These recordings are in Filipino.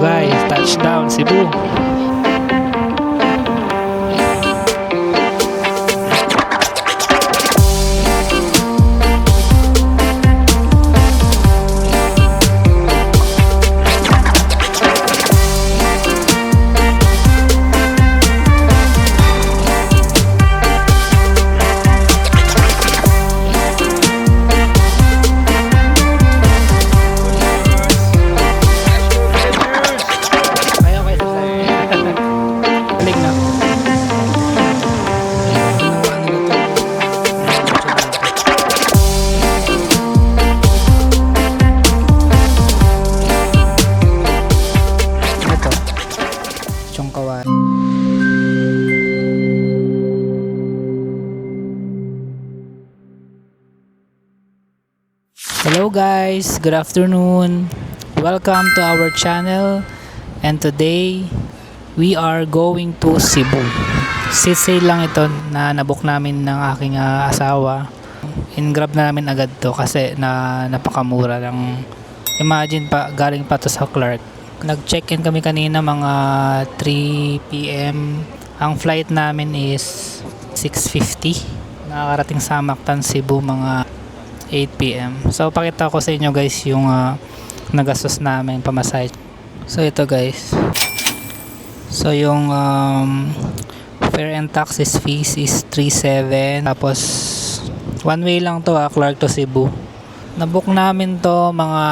guys, touchdown Cebu. Galing na. Ito, Chongkawan. Hello guys, good afternoon. Welcome to our channel, and today we are going to Cebu. Sale lang ito na nabook namin ng aking asawa. In-grab na namin agad to kasi napakamura lang. Imagine pa, galing pa to sa Clark. Nag-check-in kami kanina mga 3 PM. Ang flight namin is 6:50. Nakakarating sa Mactan, Cebu mga 8 PM. So pakita ko sa inyo guys yung nagastos namin pamasahe. So ito guys. So yung fare and taxes fees is 3,700. Tapos one way lang to Clark to Cebu. Nabook namin to mga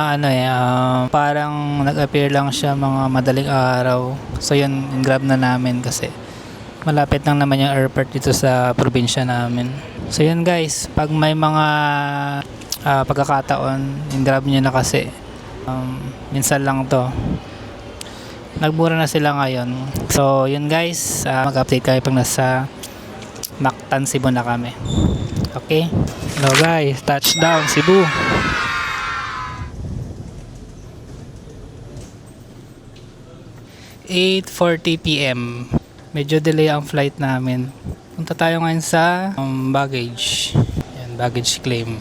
parang nag-appear lang siya mga madaling araw. So yun, grab na namin kasi malapit lang naman yung airport dito sa probinsya namin. So yun guys, pag may mga pagkakataon, grab nyo na kasi minsan lang to. Nagmura na sila ngayon. So yun guys, mag-update kayo pag nasa Mactan, Cebu na kami. Okay? Hello guys, touchdown Cebu. (8:40 PM). Medyo delay ang flight namin. Punta tayo ngayon sa baggage. Yan, baggage claim.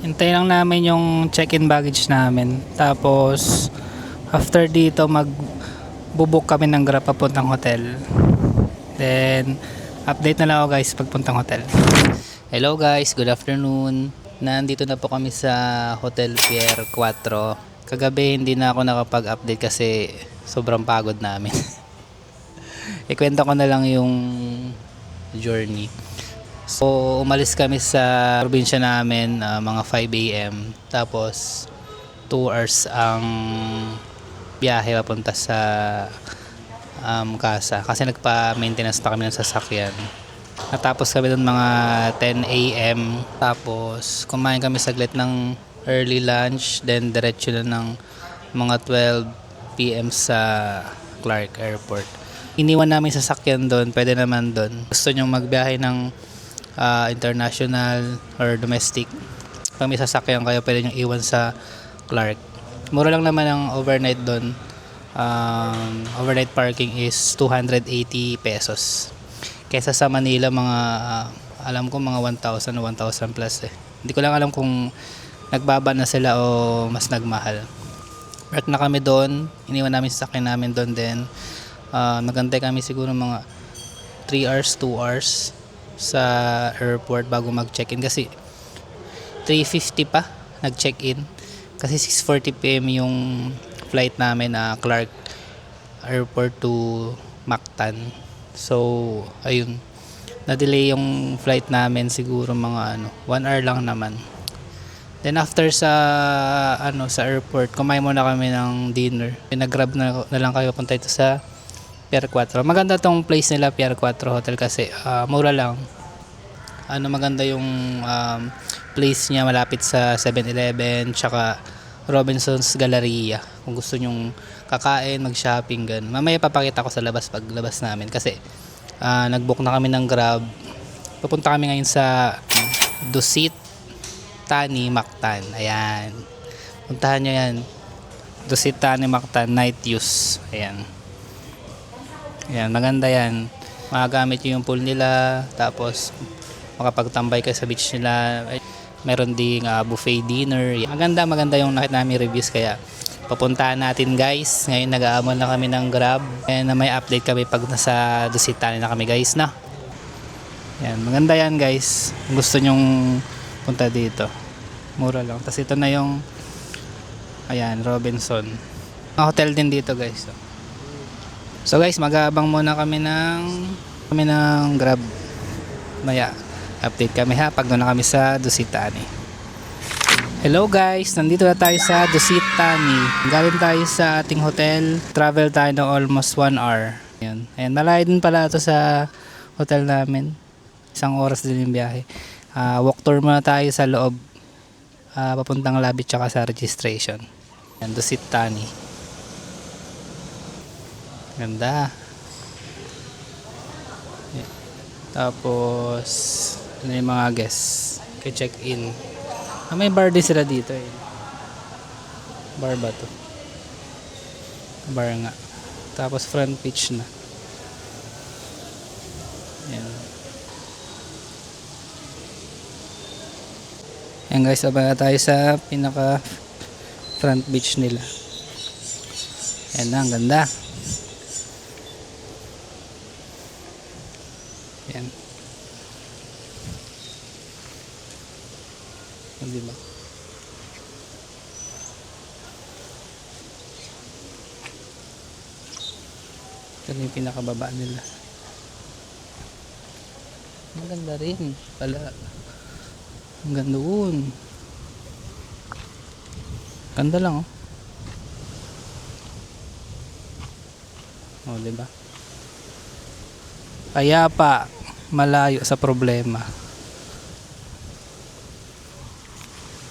Hintayin lang namin yung check-in baggage namin. Tapos after dito magbubuk kami ng Grab papuntang hotel. Then update na lang ako guys pagpuntang hotel. Hello guys, good afternoon. Nandito na po kami sa Hotel Pier 4. Kagabi hindi na ako nakapag-update kasi sobrang pagod namin. Ikwento ko na lang yung journey. So umalis kami sa probinsya namin mga 5 AM. Tapos 2 hours ang biyahe papunta sa casa kasi nagpa-maintenance pa kami ng sasakyan. Natapos kami doon mga 10 AM. Tapos kumain kami saglit ng early lunch, then diretso na ng mga 12 PM sa Clark Airport. Iniwan namin sasakyan doon, pwede naman doon. Gusto nyo magbiyahe ng international or domestic, pag may sasakyan kayo pwede nyo iwan sa Clark. Mura lang naman ang overnight doon. Overnight parking is 280 pesos. Kesa sa Manila mga alam ko mga 1,000 o 1,000 plus eh. Hindi ko lang alam kung nagbaba na sila o mas nagmahal. Park na kami doon, iniwan namin sasakyan namin doon din. Nagantay kami siguro mga 3 hours, 2 hours sa airport bago mag-check-in kasi 3:50 pa nag-check-in kasi 6:40 PM yung flight namin na Clark Airport to Mactan. So ayun, na-delay yung flight namin siguro mga 1 hour lang naman. Then after sa airport, kumain muna kami ng dinner. Nag-grab na lang kayo punta ito sa Pier 4. Maganda tong place nila, Pier 4 Hotel kasi mura lang. Maganda yung place niya, malapit sa 7-Eleven tsaka Robinson's Galleria. Kung gusto nyong kakain, mag-shopping, ganun. Mamaya papakita ko sa labas paglabas namin kasi nag-book na kami ng Grab. Pupunta kami ngayon sa Dusit Thani Mactan. Ayan. Puntahan nyo yan. Dusit Thani Mactan Night Use. Ayan. Ayan, maganda yan. Magagamit nyo yung pool nila. Tapos makapagtambay kayo sa beach nila. Meron ding buffet dinner. Maganda yung nakita namin reviews, kaya papuntahan natin guys. Ngayon nag-aamon na kami ng Grab. And may update kami pag nasa Dusit Thani na kami guys na. Yan, maganda yan guys. Gusto nyong punta dito. Mura lang. Tapos ito na yung ayan, Robinson. Hotel din dito guys. So guys, mag-aabang muna kami ng Grab. Maya, update kami ha pag doon na kami sa Dusit Thani. Hello guys, nandito na tayo sa Dusit Thani. Galing tayo sa ating hotel. Travel tayo ng almost 1 hour. Ayan, malayo din pala ito sa hotel namin. 1 oras din yung biyahe. Walk tour muna tayo sa loob. Papuntang lobby tsaka sa registration. Ayan, Dusit Thani. Ganda. Ayan. Tapos ano yung mga guests kay check-in. May bar din sila dito eh. Bar ba to? Bar nga. Tapos front pitch na. Ayan. Ayan guys, abang tayo sa pinaka front beach nila. Ayan na, ang ganda. Ayan. Hindi ba? Ito yung pinakababa nila. Maganda rin pala. Ang ganda doon. Ganda lang oh. Oh, di ba? Kaya pa malayo sa problema.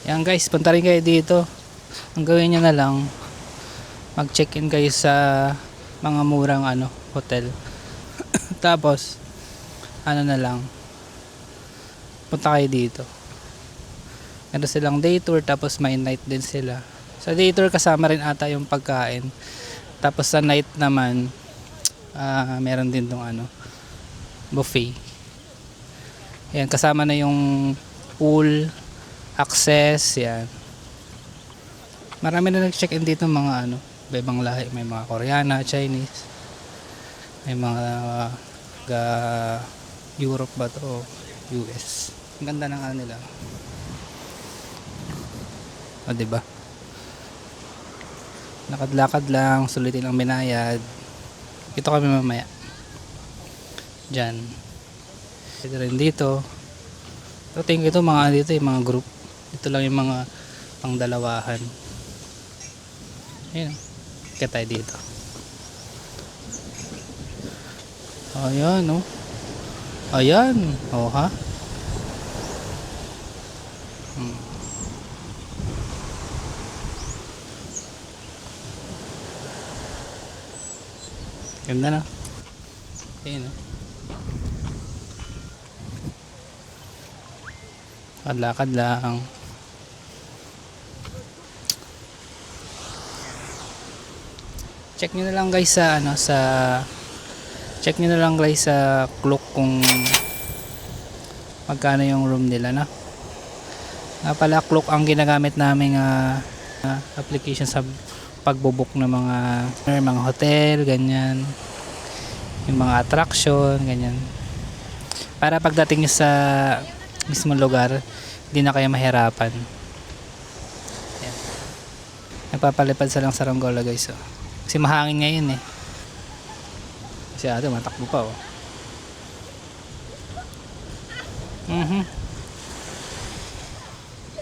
Yan guys, punta rin kayo dito. Ang gawin nyo na lang, mag-check-in kayo sa mga murang hotel. Tapos na lang, punta kayo dito. Meron silang day tour, tapos may night din sila. Sa day tour kasama rin ata yung pagkain. Tapos sa night naman, meron din tong buffet. Ayan, kasama na yung pool, access, yan. Marami na nag-check-in dito mga ibang lahi. May mga Koreana, Chinese. May mga Europe ba to? US. Ang ganda ng nila. O, diba? Lakad-lakad lang, sulitin ang binayad. Ito kami mamaya. Diyan. Ito rin dito. So, tingin ito mga dito yung mga group. Ito lang yung mga pangdalawahan. Ayan. Kaya tayo dito. Ayan, oh. Ayan. Oh, ha? Ganda na. Ayan, oh. Lakad lang. Check nyo na lang guys sa check nyo na lang guys sa Klook kung magkano yung room nila na. Pala Klook ang ginagamit naming application sa pagbubuk ng mga hotel, ganyan. Yung mga attraction, ganyan. Para pagdating nyo sa mismong lugar, hindi na kayo mahirapan. Ayan. Nagpapalipad sa lang saranggola guys. Oh. Kasi mahangin ngayon eh. Kasi matakbo pa oh.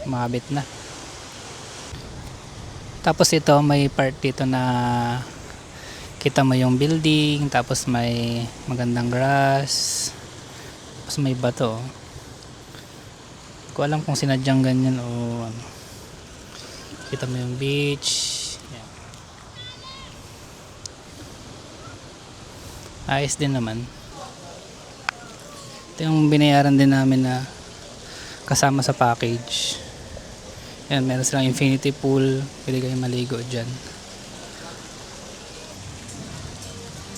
Makabit na. Tapos ito may part dito na kita mo yung building, tapos may magandang grass, tapos may bato. Hindi ko alam kung sinadyang ganyan o kita mo yung beach. Yan. Ayos din naman. Ito yung binayaran din namin na kasama sa package. Yan, meron silang infinity pool, pwede kayong maligo dyan.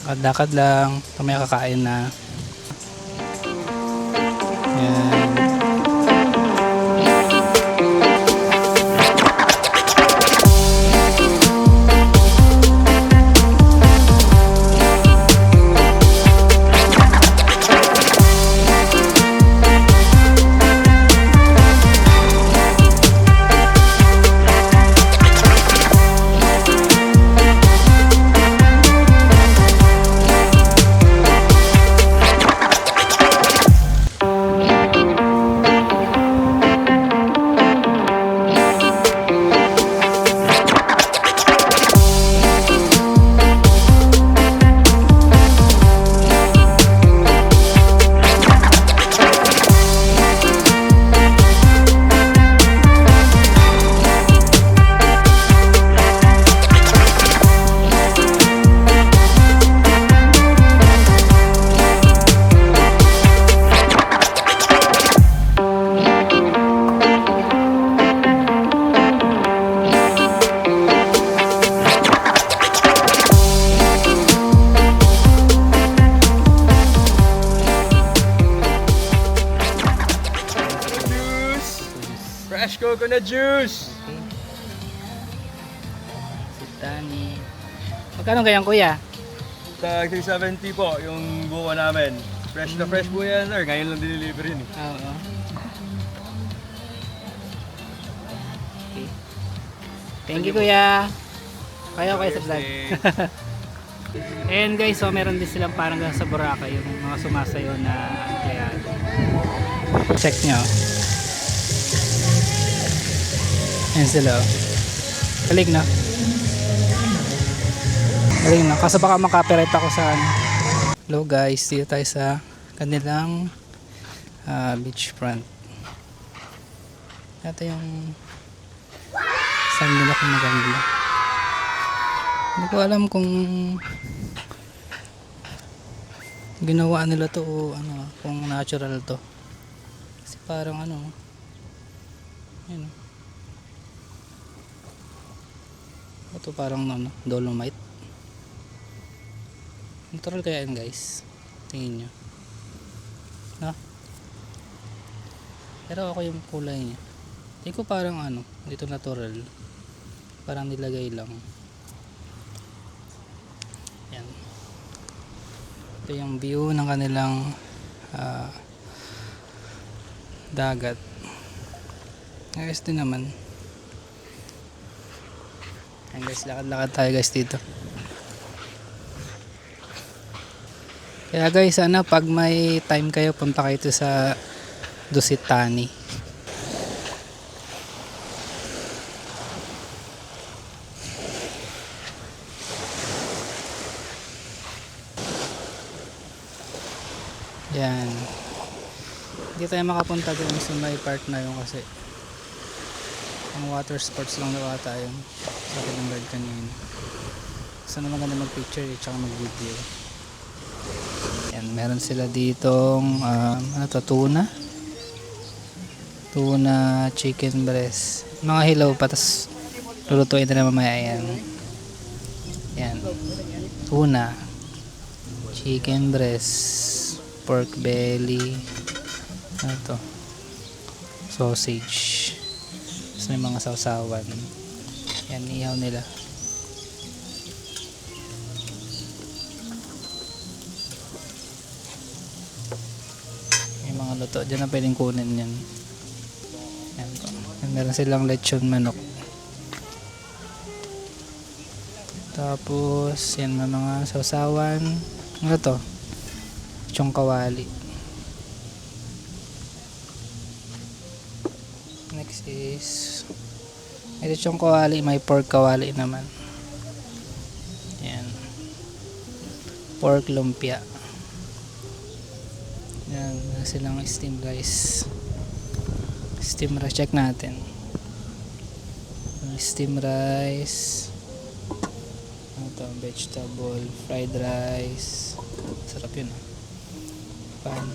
Lakad lang, may kakain na. Yan. Fresh coconut juice! Okay. Sitani. Magkano ganyan kuya? Tag 370 po yung buo namin. Fresh na fresh po yan, sir. Ngayon lang diniliver yun. Oo. Okay. Thank you kuya. Kayo sa vlog. And guys, so meron din silang parang sa Boracay yung mga sumasayo na empleyado. Check nyo. Ayan sila. Galing na. Galing na. Kaso baka makapiright ako sa ano. Hello guys, dito tayo sa kanilang beachfront. Ito yung saan nila kung maganda. Hindi ko alam kung ginawa nila to o ano, kung natural to. Kasi parang ano, yun. Ito parang ano, dolomite. Natural kaya yun guys. Tingin nyo. No? Pero ako yung kulay niya. Hindi ko parang ano, dito natural. Parang nilagay lang. Yan. Ito yung view ng kanilang dagat. Ayos din naman. Ayan guys, lakad-lakad tayo guys dito. Kaya guys, sana pag may time kayo, punta kayo sa Dusit Thani. Yan. Hindi tayo makapunta doon sa may part na yun kasi ang water sports lang na ata yun. Sa akin ng guard kanina. Gusto na maganda mag-picture tsaka mag-video. Yan, meron sila ditong ano to, tuna chicken breast, mga hilaw pa, tas lulutuin na mamaya. Yan, tuna chicken breast, pork belly, ano to, sausage, tapos may mga sausawan. Yan, ihaw nila. Mga luto dyan na pwedeng kunin yan. Yan po. Meron silang lechon manok. Tapos yan, may mga sausawan. Ano to? Lechong kawali. Next is may lechong kawali, may pork kawali naman. Yan, pork lumpia. Yan, silang steam rice. Steam rice, check natin. Steam rice. Ano to? Vegetable, fried rice. Sarap yun. Pan.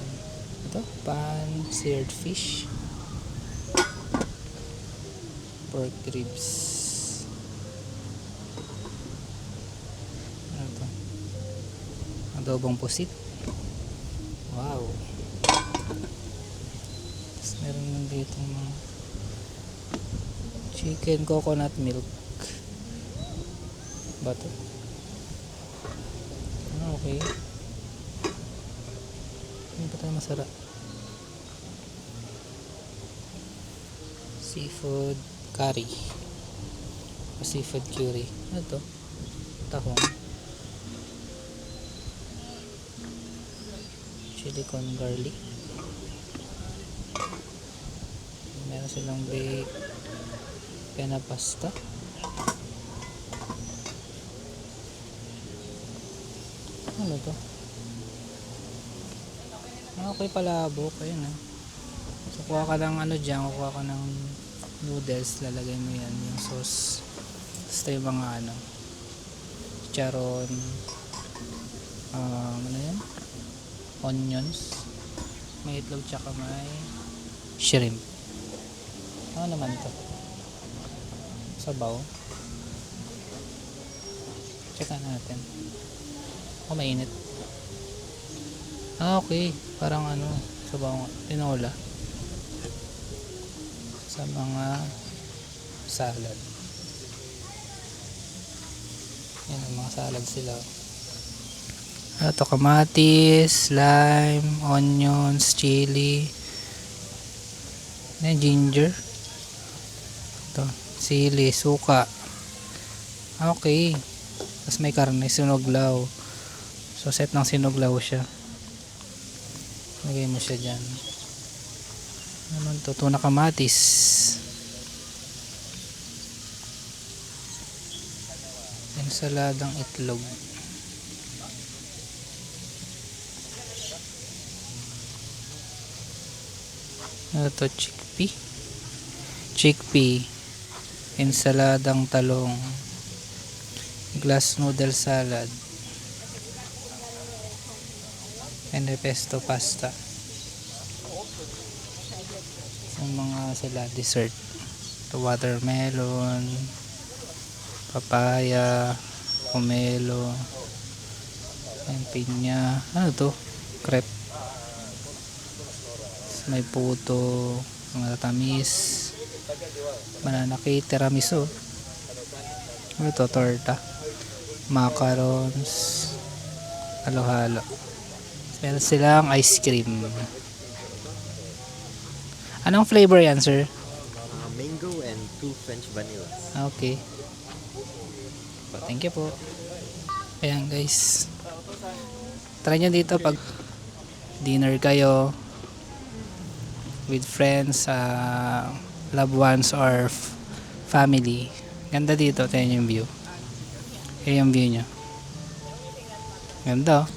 Ito? Pan, seared fish. Pork ribs. Ano to? Adobong pusit. Wow. Tapos meron lang dito mga chicken coconut milk. Bato. Okay. Ano ba tayo masarap? Seafood curry. O seafood curry. Ano to? Tahong. Chili con garlic. Meron silang baked pena pasta. Ano to? Okay, palabok. Ayun ah. So kuha ka ng ano dyan, kuha ka ng noodles, lalagay mo yan, yung sauce. Tapos yung mga ano, charon, ano yan? Onions, may itlog tsaka may shrimp. Ano naman to? Sabaw. Check natin. Oh, mainit. Okay, parang ano, sabaw, tinola. sa mga salad. Yan ang mga salad sila. Ito kamatis, lime, onions, chili, ginger. Ito, sili, suka. Okay. Tapos may karne, sinuglaw. So set ng sinuglaw siya. Lagay mo siya dyan. Naman to, tuna kamatis. Ensaladang itlog. Ano to, chickpea, ensaladang talong, glass noodle salad, and pesto pasta. Yung mga sila dessert, to watermelon, papaya, pomelo, and pinya. Ano to, crepe. May puto, mga tamis, banana cake, tiramisu. Ito, torta, macarons, halo-halo. Meron silang ice cream. Anong flavor yan, sir? Mango and 2 French vanillas. Okay. Thank you po. Ayan guys. Try nyo dito pag dinner kayo with friends, loved ones, or family. Ganda dito. Tingnan yung view. Ayan yung view nyo. Ganda oh.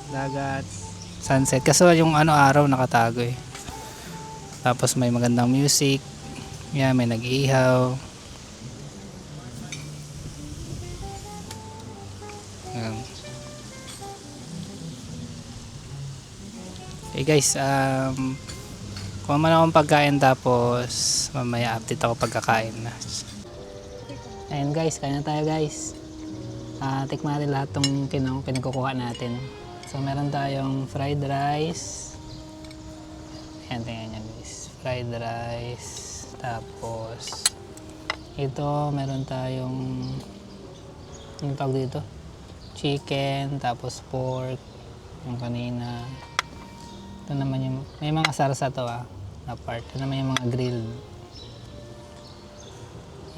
Dagat, sunset. Kaso yung araw nakatago eh. Tapos may magandang music. Yan, may nag-ihaw. Yan. Okay guys, kuha man akong pagkain tapos mamaya update ako pagkakain na. Ayan guys, kain na tayo guys. Tikman natin lahat ng pinagkukuha natin. So meron tayong fried rice. Ayan, tingnan nyo guys. Fried rice. Tapos ito meron tayong yung tawag dito, chicken, tapos pork yung kanina. Ito naman yung may mga sarsa to na part. Ito naman yung mga grilled.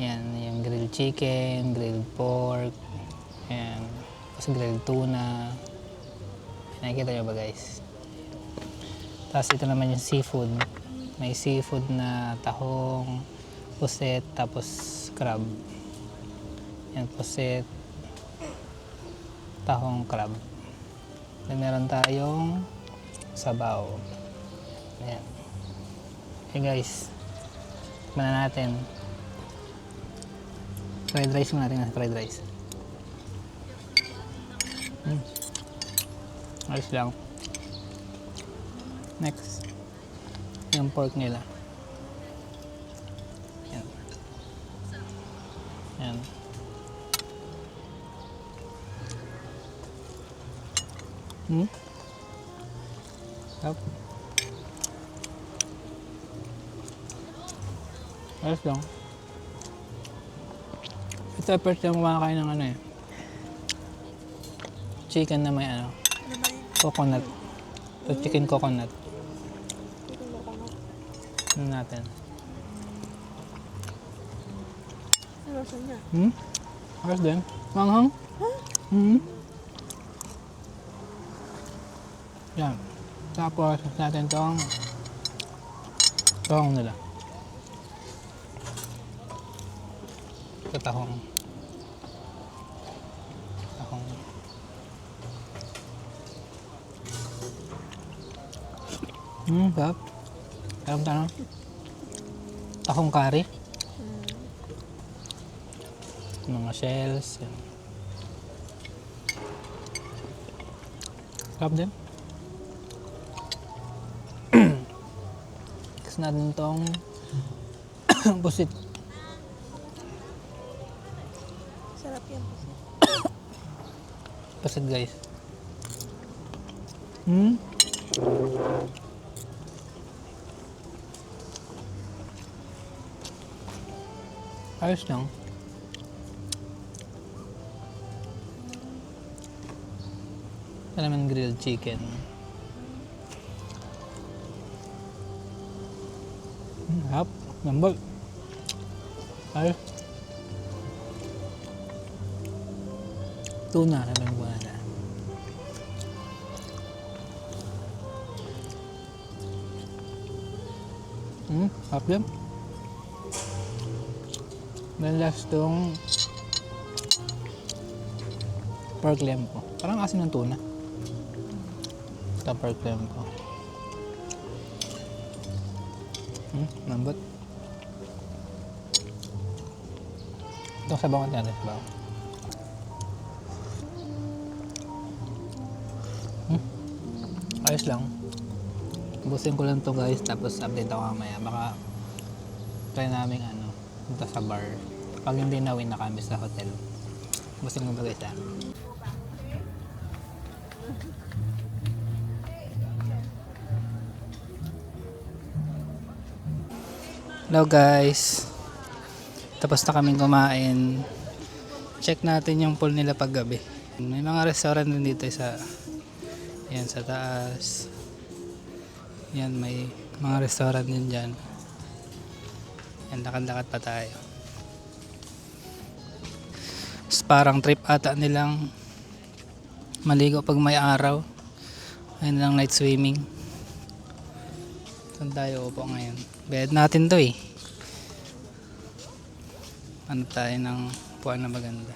Yan, yung grilled chicken, grilled pork, yan, tapos grilled tuna. Nakikita nyo ba guys? Tapos ito naman yung seafood. May seafood na tahong, puset, tapos crab. Yan, puset, tahong, crab. Then meron tayong sabaw. Ayan. Okay guys, tikman na natin. Fried rice muna natin, fried rice. Ayos lang. Next, yung pork nila. Yan. Yan. Up. Ayos lang. Ito first yung kumakain ng chicken na may coconut. Ito chicken coconut. Ano natin? Ano sa niya? Ayos din. Manghang? Yan. Tapos natin tong tahong nila. Ito tahong. Tahong. Sarap. Sarap tayo. Tahong curry. Mga shells. Yan. Sarap din. Kasi natin itong pusit. Sarap yan. Pusit guys. Ayos lang. Ito naman grilled chicken. Hap, lambot. Ayos. Tuna naman po na. Hap yan. Then last tong pork lempo. Parang asin ng tuna. Ito pork lempo. Lambot. Ito sabaw natin. Sabaw. Ayos lang. Ubusin ko lang to guys, tapos update ako mamaya. Baka try namin punta sa bar. Pag hindi na win na kami sa hotel. Ubusin ko ba guys Hello guys. Tapos na kaming kumain. Check natin yung pool nila pag gabi. May mga restaurant din dito sa yan sa taas. Yan, may mga restaurant din dyan. Yan, lakad-lakad pa tayo. Tapos parang trip ata nilang maligo pag may araw. Ayun lang, night swimming. Saan tayo upo ngayon? Bed natin to eh. Ano tayo ng upuan na maganda.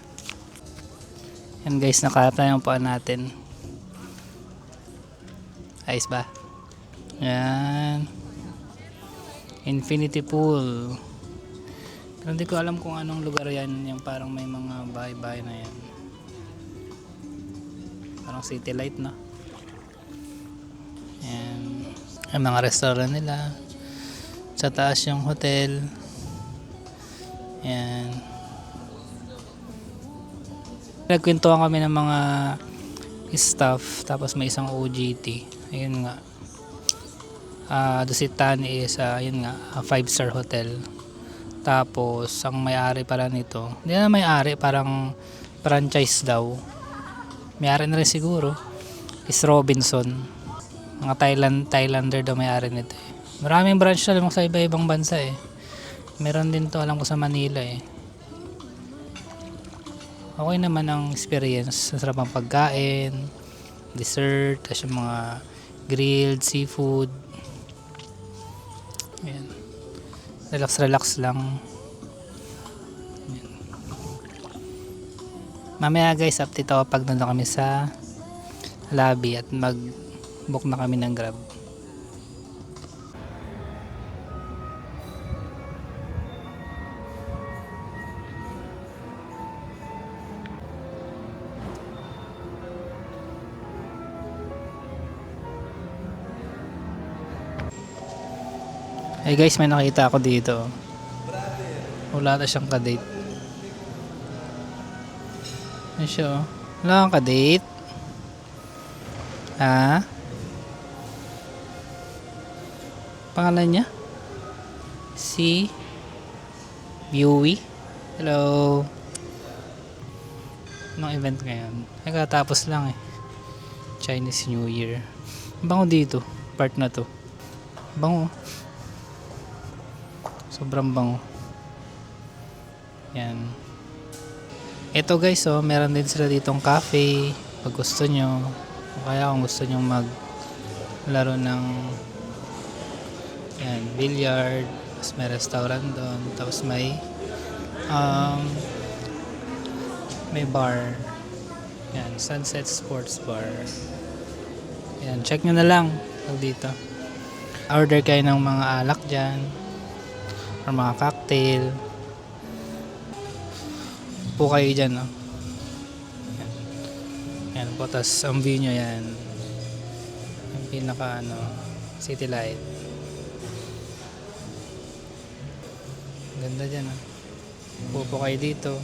Yan guys, nakata yung upuan natin. Ayos ba? Yan. Infinity pool. Pero hindi ko alam kung anong lugar yan. Yung parang may mga bahay-bahay na yan. Parang city light na. Yan. Ang mga restaurant nila. Sa taas yung hotel. Yan. Nagkwentuhan kami ng mga staff. Tapos may isang OJT. Ayun nga. Dusitani is yun nga, 5-star hotel. Tapos ang may-ari pala nito, hindi na may-ari, parang franchise daw. May-ari na rin siguro is Robinson. Mga Thailander daw may-ari nito eh. Maraming branch na sa iba-ibang bansa eh. Meron din to, alam ko sa Manila eh. Okay naman ang experience. Sarap ang pagkain, dessert, tapos yung mga grilled seafood. Ayan. Relax lang. Ayan. Mamaya guys, update ako pag nandun kami sa lobby at mag-book na kami ng Grab. Hey guys, may nakita ako dito. Wala na siyang kadate. Ano siya? Wala kang kadate? Ha? Pangalan niya? Si Yui. Hello. Anong event ngayon? Nagkatapos lang eh. Chinese New Year. Bango dito. Part na to. Bango. Sobrang bango. Yan. Ito guys, meron din sila ditong cafe pag gusto nyo. O kaya kung gusto nyo maglaro ng yan, billiard. Tapos may restaurant doon. Tapos may bar. Yan, Sunset Sports Bar. Yan, check nyo na lang pag dito. Order kayo ng mga alak dyan or mga cocktail. Po kayo dyan, no? Yan. Yan po, tas ang view nyo yan. Yung pinaka, city light. Ganda dyan, no? Po kayo dito.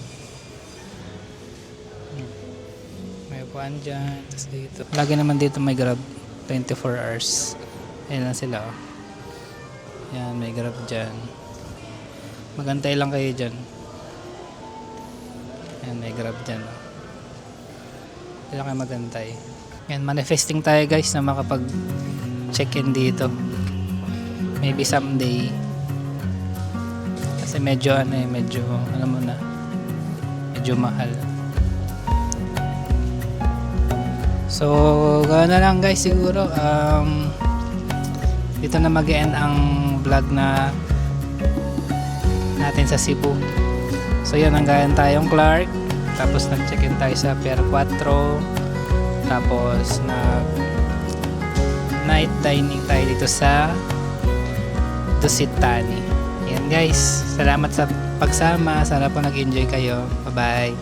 May upuan dyan, tas dito. Lagi naman dito may Grab, 24 hours. Ayan lang sila, oh. Yan, may Grab dyan. Magantay lang kayo dyan. Ayan, may grab dyan. Oh. Dito kayo magantay. Ayan, manifesting tayo guys na makapag check-in dito. Maybe someday. Kasi medyo medyo alam mo na, medyo mahal. So, gano'n na lang guys siguro. Dito na mag-end ang vlog na natin sa Cebu. So, yun, hanggang tayong Clark. Tapos, nag-check-in tayo sa Pier 4. Tapos, night dining tayo dito sa Dusit Thani. Yan guys, salamat sa pagsama. Sana po nag-enjoy kayo. Bye-bye.